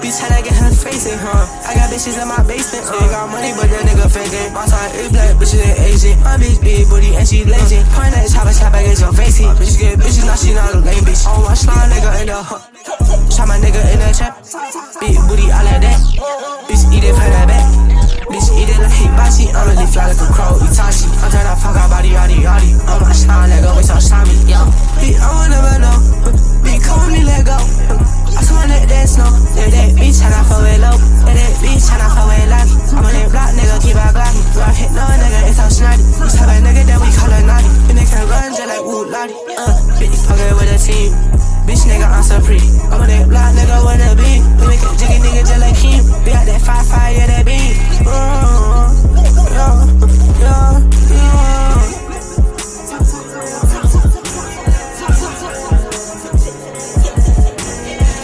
Bitch, how I get her facing, huh? I got bitches in my basement, They got money, but that nigga faking. My time is black, bitches ain't Asian. My bitch big booty and she lazy. Point that chopper, I get your face it. Bitch get bitches, now she not a lame bitch. I don't want slime nigga in the hook. Shot my nigga in the trap. Big booty, I like that. Bitch eat it from that back. Bitch eat it like Hibachi. I'm really fly like a crow, Itachi. I'm tryna fuck our body, yaddy, yaddy. I'm my slime nigga, we so slimy, yo. Bitch, I will never know. Bitch, come with me, let go. I saw my neck, that snow. Yeah, that bitch tryna fuck with low. Yeah, that bitch tryna fuck with lucky. I'm on that block, nigga, keep our glocky. We don't hit no nigga, it's so snotty. We type of nigga that we call a naughty. And they can run just like woo lottie. Bitch, fuckin' with a team. Bitch, nigga, I'm so free. I'm on that block, nigga, with a beam. We make a jiggy nigga just like him. We got that 5-5, yeah, that beam.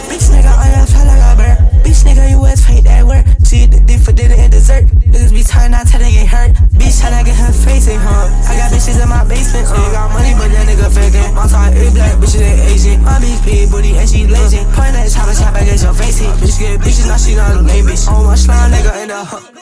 Bitch, nigga, on your fly like a bird. Bitch, nigga, you always fake that word. See the dick for dinner and dessert. Niggas be turned out till they get hurt. Bitch, tryna get her face in, huh? I got bitches in my basement, They got money, but that nigga faking. My time is black, bitches ain't Asian. My bitch big booty and she lazy. Point that chopper, I get your face hit. Bitch get bitches, now she not a lame bitch. I don't want slime nigga in the hook.